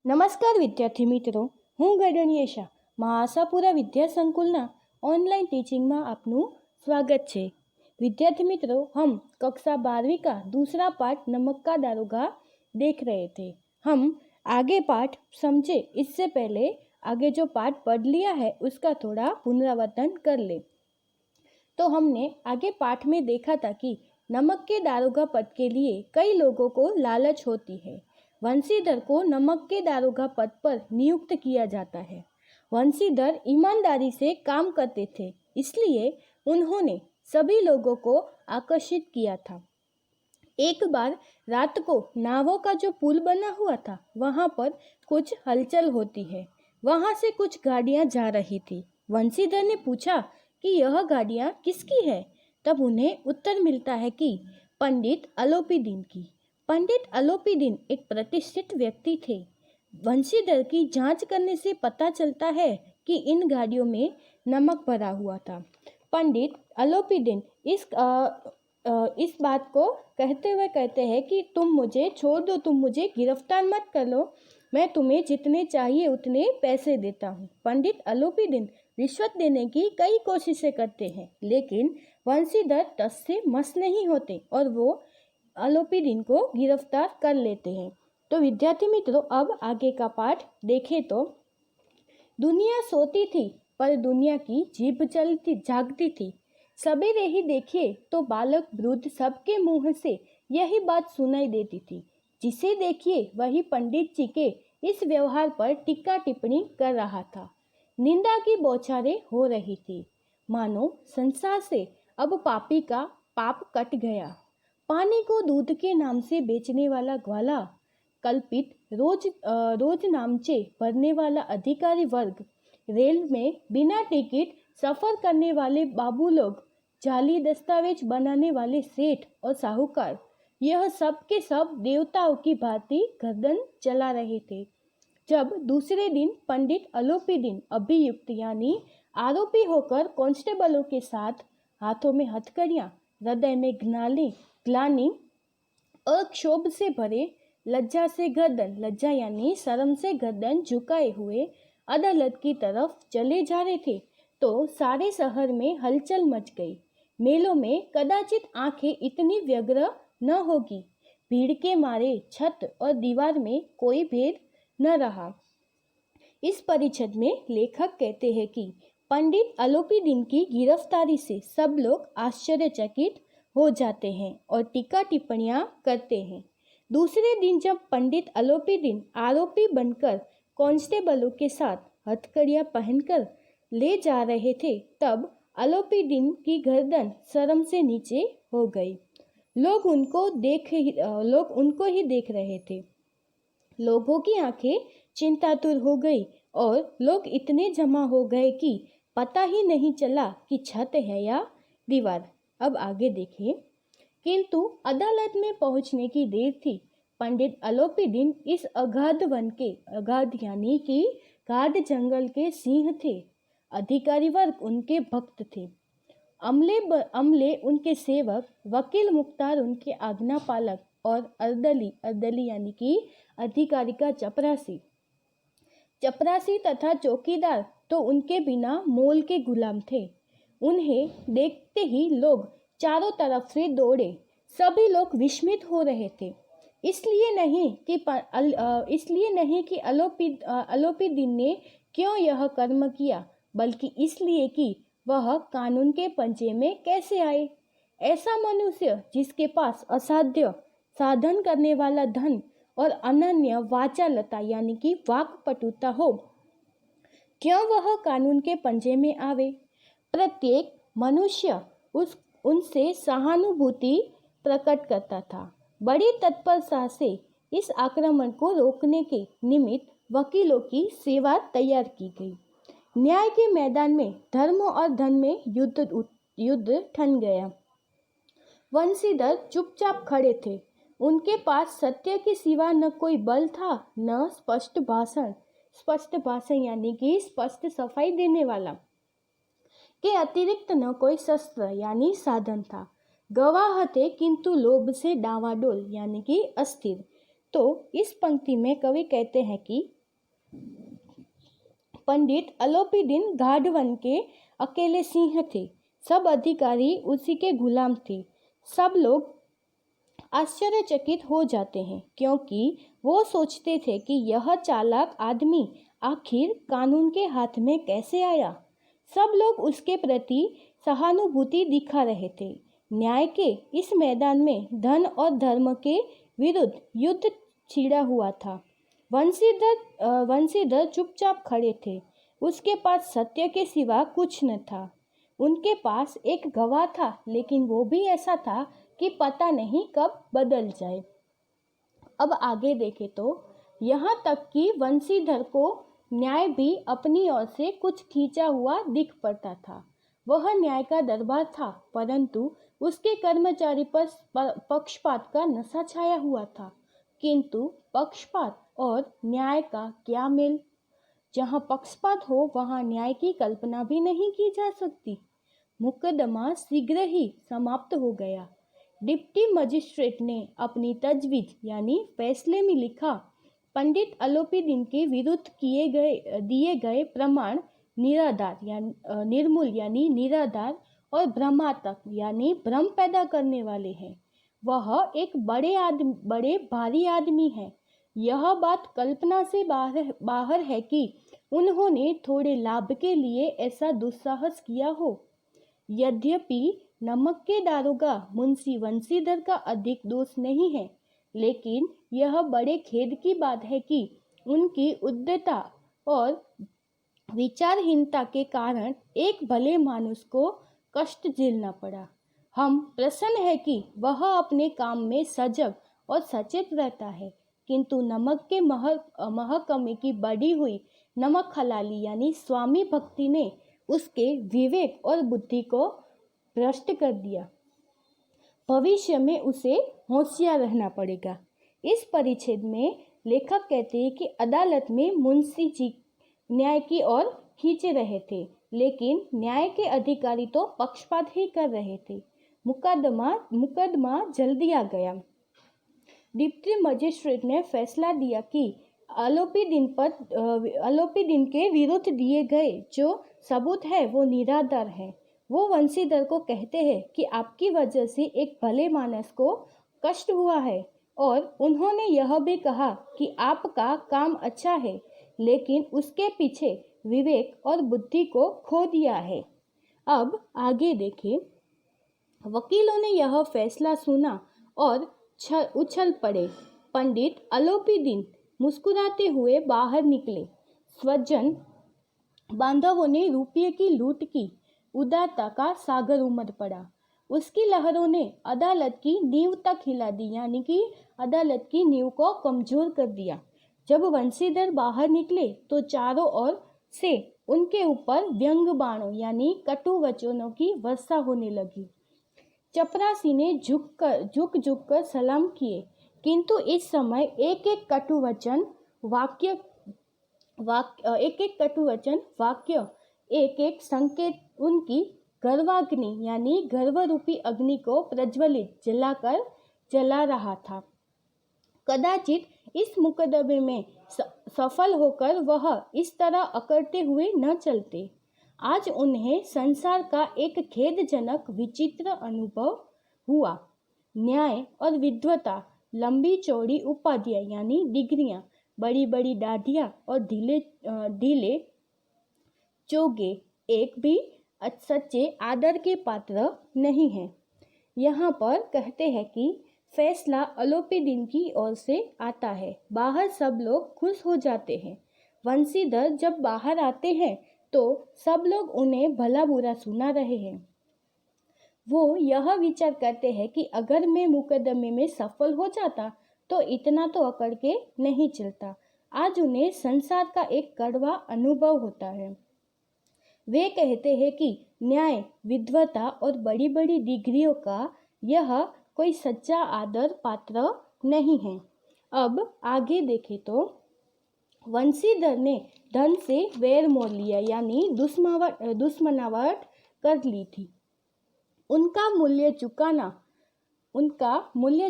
નમસ્કાર વિદ્યાર્થી મિત્રો, હું ગગનીય શાહ મહાઆશાપુરા વિદ્યા સંकुलના ऑनलाइन टीचिंग में आपનું स्वागत है। विद्यार्थी मित्रों, हम कक्षा 12वीं का दूसरा पाठ नमक का दारोगा देख रहे थे। हम आगे पाठ समझे इससे पहले आगे जो पाठ पढ़ लिया है उसका थोड़ा पुनरावर्तन कर ले। तो हमने आगे पाठ में देखा था कि नमक के दारोगा पद के लिए कई लोगों को लालच होती है। वंशीधर को नमक के दारोगा पद पर नियुक्त किया जाता है। वंशीधर ईमानदारी से काम करते थे, इसलिए उन्होंने सभी लोगों को आकर्षित किया था। एक बार रात को नावों का जो पुल बना हुआ था वहाँ पर कुछ हलचल होती है। वहाँ से कुछ गाड़ियाँ जा रही थी। वंशीधर ने पूछा कि यह गाड़ियाँ किसकी है। तब उन्हें उत्तर मिलता है कि पंडित अलोपीदीन की। पंडित अलोपीदीन एक प्रतिष्ठित व्यक्ति थे। वंशीधर की जांच करने से पता चलता है कि इन गाड़ियों में नमक भरा हुआ था। पंडित अलोपीदीन इस बात को कहते हुए कहते हैं कि तुम मुझे छोड़ दो, तुम मुझे गिरफ्तार मत कर लो, मैं तुम्हें जितने चाहिए उतने पैसे देता हूँ। पंडित अलोपीदीन रिश्वत देने की कई कोशिशें करते हैं, लेकिन वंशीधर टस से मस नहीं होते और वो अलोपीदीन को गिरफ्तार कर लेते हैं। तो विद्यार्थी मित्रों, अब आगे का पाठ देखें तो दुनिया सोती थी पर दुनिया की जीभ चलती जागती थी। सवेरे ही देखिए तो बालक वृद्ध सबके मुंह से यही बात सुनाई देती थी। जिसे देखिए वही पंडित जी के इस व्यवहार पर टीका टिप्पणी कर रहा था। निंदा की बौछारें हो रही थी। मानो संसार से अब पापी का पाप कट गया। पानी को दूध के नाम से बेचने वाला ग्वाला, कल्पित रोज नामचे भरने वाला अधिकारी वर्ग, रेल में बिना टिकट सफर करने वाले बाबू लोग, जाली दस्तावेज बनाने वाले सेठ और साहूकार, यह सब के सब देवताओं की भांति गर्दन चला रहे थे। जब दूसरे दिन पंडित अलोपीदीन अभियुक्त यानी आरोपी होकर कांस्टेबलों के साथ हाथों में हथकड़ियां, हृदय में ग्लानि और क्षोभ से भरे लज्जा यानी शर्म से गर्दन झुकाए हुए अदालत की तरफ चले जा रहे थे, तो सारे शहर में हलचल मच गई। मेलों में कदाचित आंखें इतनी व्यग्र न होगी। भीड़ के मारे छत और दीवार में कोई भेद न रहा। इस परिच्छेद में लेखक कहते हैं कि पंडित अलोपीदीन की गिरफ्तारी से सब लोग आश्चर्यचकित हो जाते हैं और टीका टिप्पणियां करते हैं। दूसरे दिन जब पंडित अलोपीदीन आरोपी बनकर कांस्टेबलों के साथ हथकड़ियां पहनकर ले जा रहे थे, तब अलोपीदीन की गर्दन शर्म से नीचे हो गई। लोग उनको ही देख रहे थे। लोगों की आंखें चिंतातुर हो गई और लोग इतने जमा हो गए कि पता ही नहीं चला कि छत है या दीवार। अब आगे देखिए। किंतु अदालत में पहुंचने की देर थी। पंडित अलोपीदीन इस अगाध यानी कि गाढ़ जंगल के सिंह थे। अधिकारी वर्ग उनके भक्त थे। अमले उनके सेवक, वकील मुख्तार उनके आज्ञा पालक और अर्दली यानी कि अधिकारी का चपरासी तथा चौकीदार तो उनके बिना मोल के गुलाम थे। उन्हें देखते ही लोग चारों तरफ से दौड़े। सभी लोग विस्मित हो रहे थे। इसलिए नहीं कि अलोपीदीन ने क्यों यह कर्म किया, बल्कि इसलिए कि वह कानून के पंजे में कैसे आए। ऐसा मनुष्य जिसके पास असाध्य साधन करने वाला धन और अनन्य वाचालता यानी कि वाक्पटुता हो, क्यों वह कानून के पंजे में आवे। प्रत्येक मनुष्य उनसे सहानुभूति प्रकट करता था। बड़ी तत्परता से इस आक्रमण को रोकने के निमित्त वकीलों की सेवा तैयार की गई। न्याय के मैदान में धर्म और धन में युद्ध ठन गया। वंशीधर चुपचाप खड़े थे। उनके पास सत्य के सिवा न कोई बल था, न स्पष्ट भाषण यानी कि स्पष्ट सफाई देने वाला के अतिरिक्त न कोई शस्त्र यानी साधन था। गवाह थे किंतु लोभ से डावाडोल यानी कि अस्थिर। तो इस पंक्ति में कवि कहते हैं कि पंडित अलोपीदीन गाढवन के अकेले सिंह थे, सब अधिकारी उसी के गुलाम थे। सब लोग आश्चर्यचकित हो जाते हैं क्योंकि वो सोचते थे कि यह चालाक आदमी आखिर कानून के हाथ में कैसे आया। सब लोग उसके प्रति सहानुभूति दिखा रहे थे। न्याय के इस मैदान में धन और धर्म के विरुद्ध युद्ध छिड़ा हुआ था। वंशीधर चुपचाप खड़े थे। उसके पास सत्य के सिवा कुछ न था। उनके पास एक गवाह था, लेकिन वो भी ऐसा था कि पता नहीं कब बदल जाए। अब आगे देखें तो यहाँ तक कि वंशीधर को न्याय भी अपनी ओर से कुछ खींचा हुआ दिख पड़ता था। वह न्याय का दरबार था, परंतु उसके कर्मचारी पर पक्षपात का नशा छाया हुआ था। किंतु पक्षपात और न्याय का क्या मेल? जहाँ पक्षपात हो वहाँ न्याय की कल्पना भी नहीं की जा सकती। मुकदमा शीघ्र ही समाप्त हो गया। डिप्टी मजिस्ट्रेट ने अपनी तजवीज यानी फैसले में लिखा, पंडित अलोपीदीन के विरुद्ध दिए गए प्रमाण निराधार यानी निर्मूल यानी निराधार और भ्रमात्मक यानी भ्रम पैदा करने वाले हैं। वह एक बड़े भारी आदमी है। यह बात कल्पना से बाहर है कि उन्होंने थोड़े लाभ के लिए ऐसा दुस्साहस किया हो। यद्यपि नमक के दारोगा मुंशी वंशीधर का अधिक दोष नहीं है, लेकिन यह बड़े खेद की बात है कि उनकी उद्यतता और विचारहीनता के कारण एक भले मानुष को कष्ट झेलना पड़ा। हम प्रसन्न है कि वह अपने काम में सजग और सचेत रहता है, किंतु नमक के महकमे की बढ़ी हुई नमक हलाली यानी स्वामी भक्ति ने उसके विवेक और बुद्धि को भ्रष्ट कर दिया। भविष्य में उसे होशियार रहना पड़ेगा। इस परिच्छेद में लेखक कहते हैं कि अदालत में मुंशी जी न्याय की ओर खींचे रहे थे, लेकिन न्याय के अधिकारी तो पक्षपात ही कर रहे थे। मुकदमा जल्दी आ गया। डिप्टी मजिस्ट्रेट ने फैसला दिया कि अलोपीदीन के विरुद्ध दिए गए जो सबूत है वो निराधार है। वो वंशीधर को कहते हैं कि आपकी वजह से एक भले मानस को कष्ट हुआ है, और उन्होंने यह भी कहा कि आपका काम अच्छा है, लेकिन उसके पीछे विवेक और बुद्धि को खो दिया है। अब आगे देखें। वकीलों ने यह फैसला सुना और उछल पड़े। पंडित अलोपीदीन मुस्कुराते हुए बाहर निकले। स्वजन बांधवों ने रुपये की लूट की। उदारता का सागर उमड़ पड़ा। उसकी लहरों ने अदालत की नींव तक हिला दी, यानी कि अदालत की नींव को कमजोर कर दिया। जब वंशीधर बाहर निकले तो चारों ओर से उनके ऊपर व्यंग बाणों यानी कटु वचनों की वर्षा होने लगी। चपरासी ने झुक कर सलाम किए, किंतु इस समय एक एक कटु वचन वाक्य एक एक संकेत उनकी गर्वाग्नि यानी गर्वरूपी अग्नि को प्रज्वलित जला रहा था। कदाचित इस मुकदमे में सफल होकर वह इस तरह अकड़ते हुए न चलते। आज उन्हें संसार का एक खेदजनक विचित्र अनुभव हुआ। न्याय और विद्वता, लंबी चौड़ी उपाधियां यानी डिग्रियां, बड़ी बड़ी दाढ़ियां और ढीले चोगे एक भी सच्चे आदर के पात्र नहीं है। यहाँ पर कहते हैं कि फैसला अलोपीदीन की ओर से आता है। बाहर सब लोग खुश हो जाते हैं। वंशीधर जब बाहर आते हैं तो सब लोग उन्हें भला बुरा सुना रहे हैं। वो यह विचार करते हैं कि अगर मैं मुकदमे में सफल हो जाता तो इतना तो अकड़ के नहीं चलता। आज उन्हें संसार का एक कड़वा अनुभव होता है। वे कहते हैं कि न्याय, विद्वता और बड़ी बड़ी डिग्रियों का यह कोई सच्चा आदर पात्र नहीं है। अब आगे देखें तो वंशीधर ने धन से वैर मोल लिया यानी दुश्मनावट कर ली थी। उनका मूल्य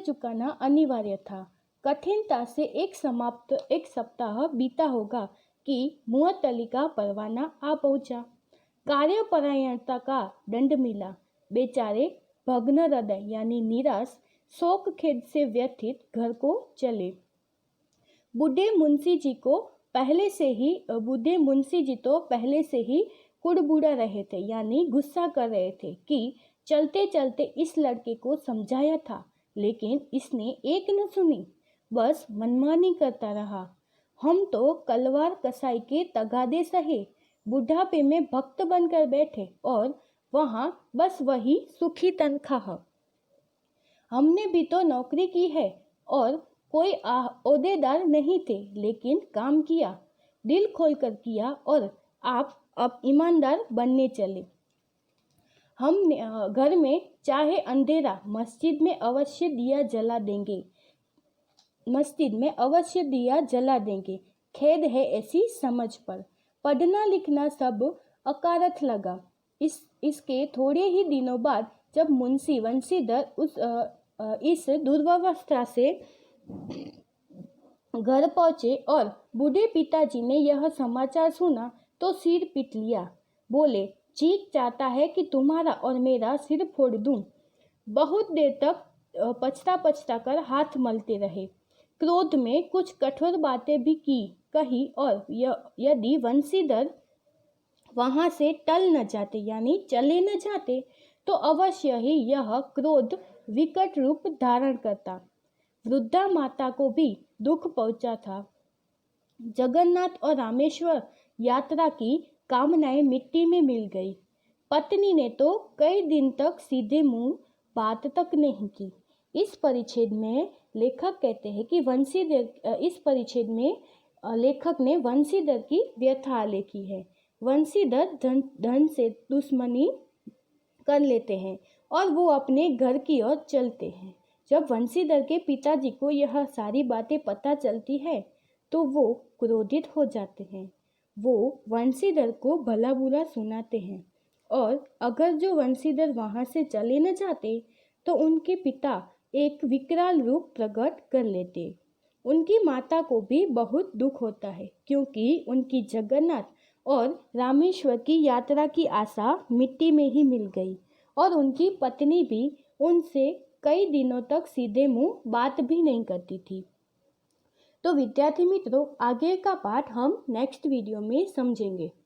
चुकाना अनिवार्य था। कठिनता से एक सप्ताह बीता होगा कि मुअत्तली का परवाना आ पहुंचा। कार्यपरायणता का दंड मिला। बेचारे भग्न हृदय यानी निराश, शोक खेद से व्यथित घर को चले। बूढ़े मुंशी जी तो पहले से ही कुड़बुड़ा रहे थे, यानी गुस्सा कर रहे थे कि चलते चलते इस लड़के को समझाया था, लेकिन इसने एक न सुनी, बस मनमानी करता रहा। हम तो कलवार कसाई के तगादे सहे, बुढ़ापे में भक्त बनकर बैठे और वहाँ बस वही सुखी तनख्वाह। हमने भी तो नौकरी की है और कोई ओहदेदार नहीं थे, लेकिन काम किया, दिल खोलकर किया और आप अब ईमानदार बनने चले। हम घर में चाहे अंधेरा, मस्जिद में अवश्य दिया जला देंगे। खेद है ऐसी समझ पर। पढ़ना लिखना सब अकारथ लगा। इसके थोड़े ही दिनों बाद जब मुंशी वंशीधर इस दुर्व्यवस्था से घर पहुंचे और बूढ़े पिताजी ने यह समाचार सुना तो सिर पीट लिया। बोले, जी चाहता है कि तुम्हारा और मेरा सिर फोड़ दूं। बहुत देर तक पछता कर हाथ मलते रहे। क्रोध में कुछ कठोर बातें भी कही और यदि वंशीधर वहां से टल न जाते यानी चले न जाते तो अवश्य ही यह क्रोध विकट रूप धारण करता। वृद्धा माता को भी दुख पहुंचा था। जगन्नाथ और रामेश्वर यात्रा की कामनाएं मिट्टी में मिल गई। पत्नी ने तो कई दिन तक सीधे मुंह बात तक नहीं की। इस परिच्छेद में लेखक कहते हैं कि लेखक ने वंशीधर की व्यथा लिखी है। वंशीधर धन से दुश्मनी कर लेते हैं और वो अपने घर की ओर चलते हैं। जब वंशीधर के पिताजी को यह सारी बातें पता चलती है तो वो क्रोधित हो जाते हैं। वो वंशीधर को भला बुरा सुनाते हैं और अगर जो वंशीधर वहां से चले न जाते तो उनके पिता एक विकराल रूप प्रकट कर लेते। उनकी माता को भी बहुत दुख होता है क्योंकि उनकी जगन्नाथ और रामेश्वर की यात्रा की आशा मिट्टी में ही मिल गई और उनकी पत्नी भी उनसे कई दिनों तक सीधे मुंह बात भी नहीं करती थी। तो विद्यार्थी मित्रों, आगे का पाठ हम नेक्स्ट वीडियो में समझेंगे।